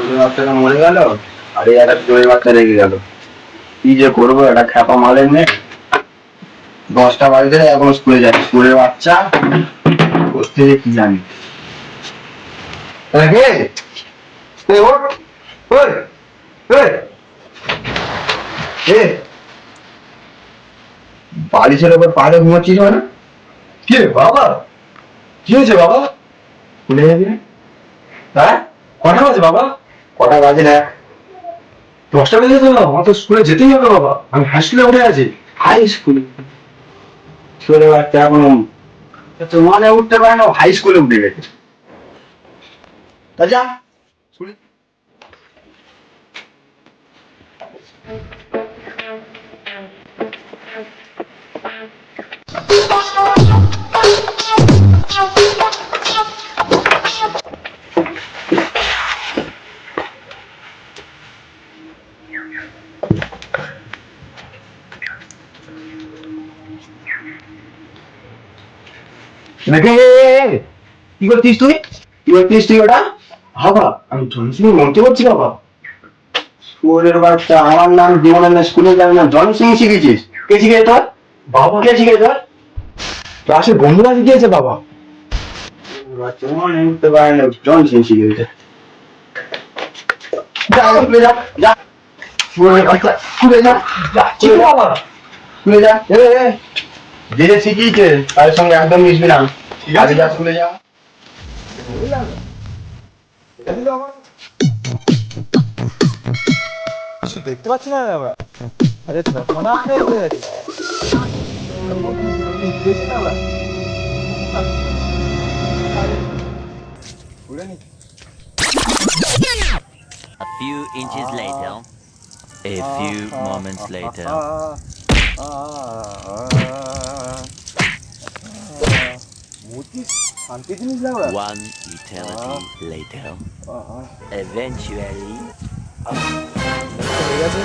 চোরের বাচ্চাটা মরে গেল, আর এই একটা চোরের বাচ্চা রেগে গেল। কি যে করবো, একটা খ্যাপা মালের নেই। 10টা বাজে এখন স্কুলে যাই, চোরের বাচ্চা করতে যে কি জানি। কে? এ ওঠ, ওই, ওই, এ, বালিশের ওপর পাড়ে ঘুমাচ্ছিস মানে? কে বাবা? কি হয়েছে বাবা? খুলে যাবি না? হ্যাঁ, কটা বাজে বাবা? কটা বাজে না? 10টা বেজে তো, আমার তো স্কুলে যেতেই হবে বাবা, আমি হাই স্কুলে উঠে আছি। হাই স্কুলে? চোরের বাচ্চা এখনো তো মানে উঠতে পারে না, হাই স্কুলে উঠে গেছে। তা যা স্কুলে। নাকি কি করছিস তুই? কি করছিস তুই ওটা? বাবা আমি জনসিং মন্ত্রী করছি বাবা। স্কুলের বাচ্চা, আমার নাম জীবনের না, স্কুলে যাবে না, জন সিং শিখেছিস? কে শিখে তোর? বাবা কে শিখে তোর? ক্লাসে বন্ধুরা শিখিয়েছে বাবা। বাচ্চা মনে উঠতে পারে না, জন সিং শিখেছে। যা স্কুলে যা, যা স্কুলের বাচ্চা, স্কুলে যা, কি স্কুলে যা, বাবা? স্কুলে যা। যে যে শিখিয়েছে তাদের সঙ্গে একদম মিশবি না। ঠিক আছে। আগে যা, স্কুলে যা। কিছু দেখতে পাচ্ছি না আমরা। আরে ফোন আপনি হয়ে গেছে। A few inches later. A few moments later. শান্তি জিনিস লাগবে। One eternity later. Eventually. হয়ে গেছে।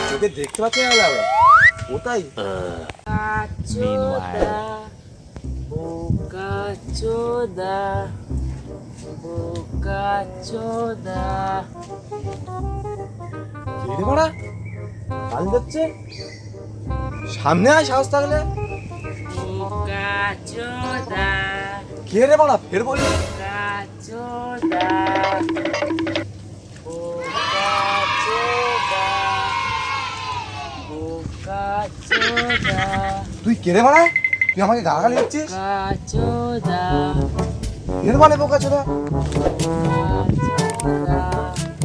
চোখে দেখতে পাচ্ছি না লাগবে। ওটাই। Meanwhile. Bocachoda, bocachoda. কে বড়া? কাল যাচ্ছে। সামনে আয় সাহস থাকলে। Bocachoda, কে রে বড়া? ফের বলি। bocachoda, bocachoda, bocachoda, তুই কে রে বড়া? তুই আমাকে গালাগালি দিচ্ছিস? bocachoda, কে রে বলে বোকা চোদা? bocachoda,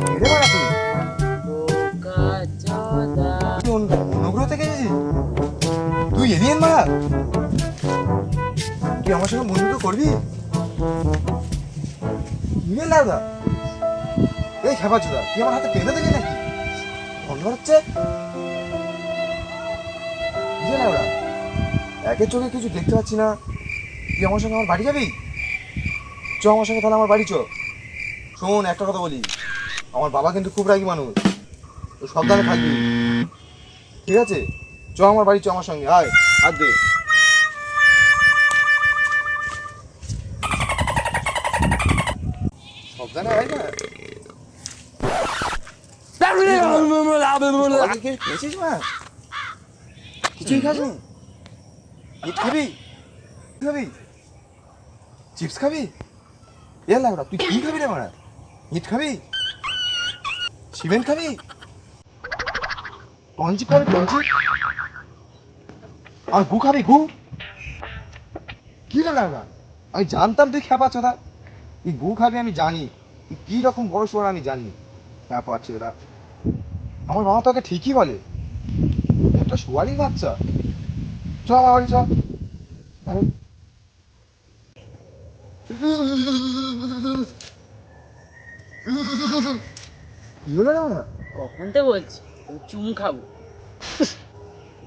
কে রে বড়া তুই? bocachoda. তুই অনুগ্রহ থেকে এসেছিস? তুই এলিয়েন মারা? তুই আমার সঙ্গে বন্ধুত্ব করবি? ইমেল দাদা। এই খেপা চোদা, তুই আমার হাতে পেঁধে দিবি নাকি? বন্ধ হচ্ছে? বুঝে না ওরা? একের চোখে কিছু দেখতে পাচ্ছি না। তুই আমার সঙ্গে আমার বাড়ি যাবি? চ আমার সঙ্গে তাহলে আমার বাড়ি চ। শোন একটা কথা বলি, আমার বাবা কিন্তু খুব রাগী মানুষ, তো সাবধানে থাকবি, ঠিক আছে? চ আমার বাড়ি, চ আমার সঙ্গে, আয় হাত দে। সাবধানে আয় না। খেয়েছিস মা? কিছুই খাসনি? ইট খাবি? কি খাবি? চিপস খাবি? এ লাগা তুই কি খাবি রে মারা? ইট খাবি? সিমেন্ট খাবি? পঞ্চি খাবি পঞ্চি? আর গু খাবি গু? কি রে লাগা? আমি জানতাম তুই খেপা চোদা। তুই গু খাবি আমি জানি, তুই কি রকম বড় শোয়ার আমি জানি। খেপা চোদা। আমার মামা তোকে ঠিকই বলে, একটা শোয়ারই বাচ্চা। চ আমার বাড়ি চ। কি হলো রে মামা? কখন তো বলছি চুম খাবো।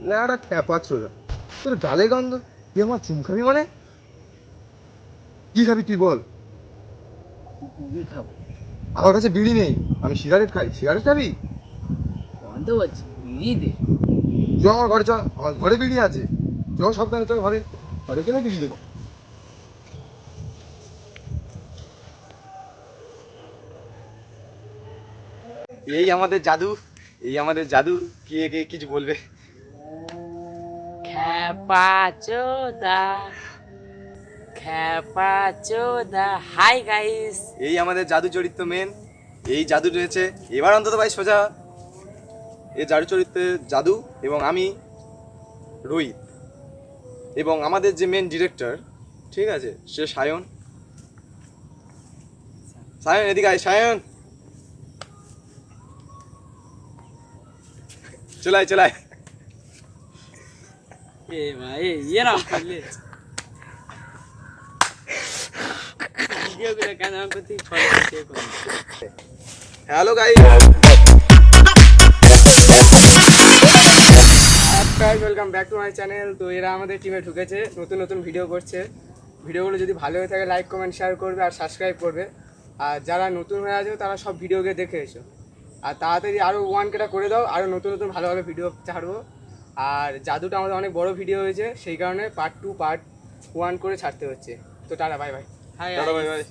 ল্যাড়া খ্যাপা চোদা, তোর গালে গন্ধ। তুই আমার চুম খাবি মানে? কি খাবি তুই বল? বিড়ি খাবো। আমার কাছে বিড়ি নেই, আমি সিগারেট খাই। সিগারেট খাবি? কখন তো বলছি বিড়ি দে। চ আমার ঘরে চ, আমার ঘরে বিড়ি আছে। চ সাবধানে, চ ঘরে, ঘরে কেন বিড়ি দেবো? এই আমাদের জাদু, এই আমাদের জাদু। কে কে কিছু বলবে? খ্যাপা চোদা, খ্যাপা চোদা। Hi guys. এই আমাদের জাদু চরিত্র মেন, এই জাদু রয়েছে এবার অন্তত ভাই সোজা। এই জাদু চরিত্রে জাদু এবং আমি রোহিত, এবং আমাদের যে মেন ডিরেক্টর, ঠিক আছে, সে সায়ন। সায়ন এদিকে আয়, সায়ন চলাই চলাই। এ ভাই ইয়ে না করলে ভিডিও করে কেন আমাকে তুই ছড়ে শেয়ার করবি? Hello guys, welcome back to my channel. তো এরা আমাদের টিমে ঢুকেছে, নতুন নতুন ভিডিও করছে। ভিডিওগুলো যদি ভালো হয়ে থাকে লাইক কমেন্ট শেয়ার করবে আর সাবস্ক্রাইব করবে। আর যারা নতুন হয়ে আছে তারা সব ভিডিওকে দেখে এসো, আর তাড়াতাড়ি আরও 1K করে দাও, আরও নতুন নতুন ভালো ভালো ভিডিও ছাড়বো। আর জাদুটা আমাদের অনেক বড় ভিডিও হয়েছে, সেই কারণে পার্ট 2 পার্ট 1 করে ছাড়তে হচ্ছে। তো tata, bye bye. Hi tata, bye by.